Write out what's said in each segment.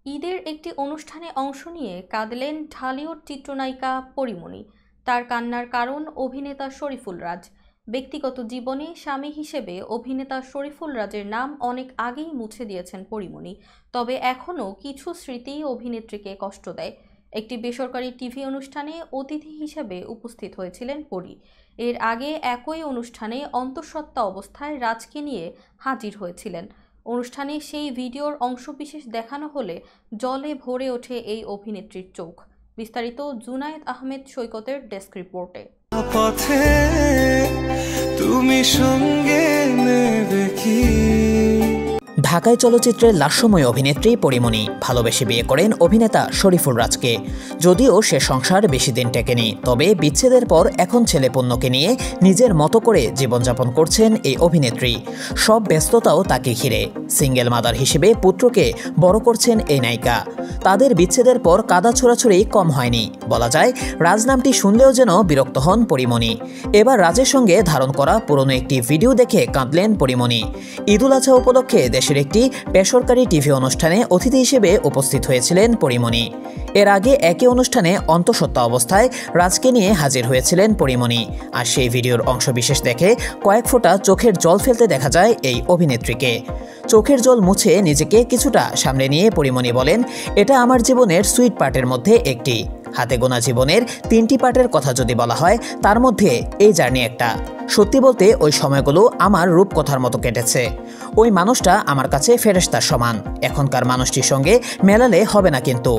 ঈদের একটি অনুষ্ঠানে অংশ নিয়ে কাঁদলেন ঢালিউড চিত্রনায়িকা পরীমণি। তার কান্নার কারণ অভিনেতা শরীফুল রাজ। ব্যক্তিগত জীবনে স্বামী হিসেবে অভিনেতা শরীফুল রাজের নাম অনেক আগেই মুছে দিয়েছেন পরীমণি, তবে এখনও কিছু স্মৃতি অভিনেত্রীকে কষ্ট দেয়। একটি বেসরকারি টিভি অনুষ্ঠানে অতিথি হিসেবে উপস্থিত হয়েছিলেন পরী। এর আগে একই অনুষ্ঠানে অন্তঃসত্ত্বা অবস্থায় রাজকে নিয়ে হাজির হয়েছিলেন। অনুষ্ঠানে সেই ভিডিওর অংশবিশেষ দেখানো হলে জলে ভরে ওঠে এই অভিনেত্রীর চোখ। বিস্তারিত জুনায়েদ আহমেদ সৈকতের ডেস্ক রিপোর্টে। পথে তুমি সঙ্গে নেবে কি? ঢাকায় চলচ্চিত্রের লাস্যময় অভিনেত্রী পরীমণি ভালোবেসে বিয়ে করেন অভিনেতা শরীফুল রাজকে। যদিও সে সংসার বেশি দিন টেকেনি, তবে বিচ্ছেদের পর এখন ছেলেপুণ্যকে নিয়ে নিজের মতো করে জীবনযাপন করছেন এই অভিনেত্রী। সব ব্যস্ততাও তাকে ঘিরে। সিঙ্গেল মাদার হিসেবে পুত্রকে বড় করছেন এই নায়িকা। তাদের বিচ্ছেদের পর কাদা ছোড়াছুড়ি কম হয়নি। বলা যায় রাজ নামটি শুনলেও যেন বিরক্ত হন পরীমণি। এবার রাজের সঙ্গে ধারণ করা পুরনো একটি ভিডিও দেখে কাঁদলেন পরীমণি। ঈদুল আজহা উপলক্ষে দেশের একটি বেসরকারি টিভি অনুষ্ঠানে অতিথি হিসেবে উপস্থিত হয়েছিলেন পরীমণি। এর আগে একই অনুষ্ঠানে অন্তঃসত্ত্বা অবস্থায় রাজকে নিয়ে হাজির হয়েছিলেন পরীমণি। আর সেই ভিডিওর অংশবিশেষ দেখে কয়েক ফোঁটা চোখের জল ফেলতে দেখা যায় এই অভিনেত্রীকে। চোখের জল মুছে নিজেকে কিছুটা সামনে নিয়ে পরীমণি বলেন, এটা আমার জীবনের সুইট পার্টের মধ্যে একটি। হাতে গোনা জীবনের 3টি পার্টের কথা যদি বলা হয়, তার মধ্যে এই জার্নি একটা। সত্যি বলতে ওই সময়গুলো আমার রূপকথার মতো কেটেছে। ওই মানুষটা আমার কাছে ফেরেশতার সমান। এখনকার মানুষটির সঙ্গে মেলালে হবে না কিন্তু,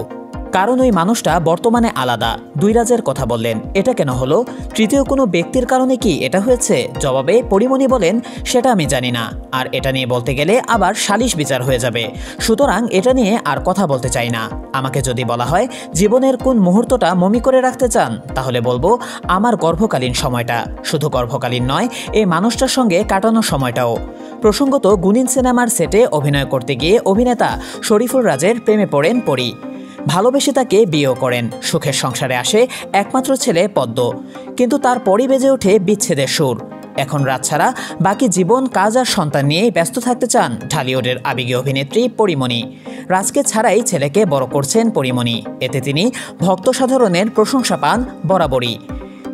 কারণ ওই মানুষটা বর্তমানে আলাদা। 2 রাজের কথা বললেন, এটা কেন হলো? তৃতীয় কোনো ব্যক্তির কারণে কি এটা হয়েছে? জবাবে পরীমণি বলেন, সেটা আমি জানি না। আর এটা নিয়ে বলতে গেলে আবার সালিশ বিচার হয়ে যাবে। সুতরাং এটা নিয়ে আর কথা বলতে চাই না। আমাকে যদি বলা হয় জীবনের কোন মুহূর্তটা মমি করে রাখতে চান, তাহলে বলবো আমার গর্ভকালীন সময়টা। শুধু গর্ভকালীন নয়, এই মানুষটার সঙ্গে কাটানো সময়টাও। প্রসঙ্গত, গুনিন সিনেমার সেটে অভিনয় করতে গিয়ে অভিনেতা শরীফুল রাজের প্রেমে পড়েন পরী। ভালোবেসে তাকে বিয়েও করেন। সুখের সংসারে আসে একমাত্র ছেলে পদ্ম। কিন্তু তারপরই বেজে ওঠে বিচ্ছেদের সুর। এখন রাজ ছাড়া বাকি জীবন কাজ আর সন্তান নিয়েই ব্যস্ত থাকতে চান ঢালিউডের আবেগী অভিনেত্রী পরীমণি। রাজকে ছাড়াই ছেলেকে বড় করছেন পরীমণি। এতে তিনি ভক্ত সাধারণের প্রশংসা পান বরাবরই।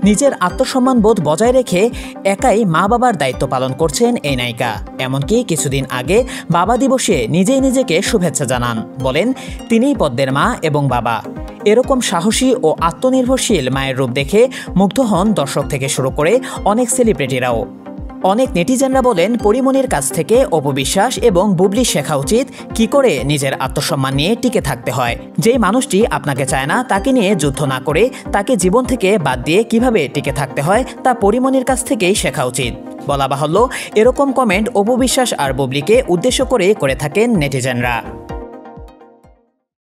নিজের আত্মসম্মান বোধ বজায় রেখে একাই মা বাবার দায়িত্ব পালন করছেন এই নায়িকা। এমনকি কিছুদিন আগে বাবা দিবসে নিজেই নিজেকে শুভেচ্ছা জানান। বলেন তিনিই পদ্মের মা এবং বাবা। এরকম সাহসী ও আত্মনির্ভরশীল মায়ের রূপ দেখে মুগ্ধ হন দর্শক থেকে শুরু করে অনেক সেলিব্রিটিরাও। অনেক নেটিজেনরা বলেন পরীমণির কাছ থেকে অপবিশ্বাস এবং বুবলি শেখা উচিত কি করে নিজের আত্মসম্মান নিয়ে টিকে থাকতে হয়। যেই মানুষটি আপনাকে চায় না, তাকে নিয়ে যুদ্ধ না করে তাকে জীবন থেকে বাদ দিয়ে কিভাবে টিকে থাকতে হয়, তা পরীমণির কাছ থেকেই শেখা উচিত। বলা বাহুল্য, এরকম কমেন্ট অপবিশ্বাস আর বুবলিকে উদ্দেশ্য করে থাকেন নেটিজেনরা।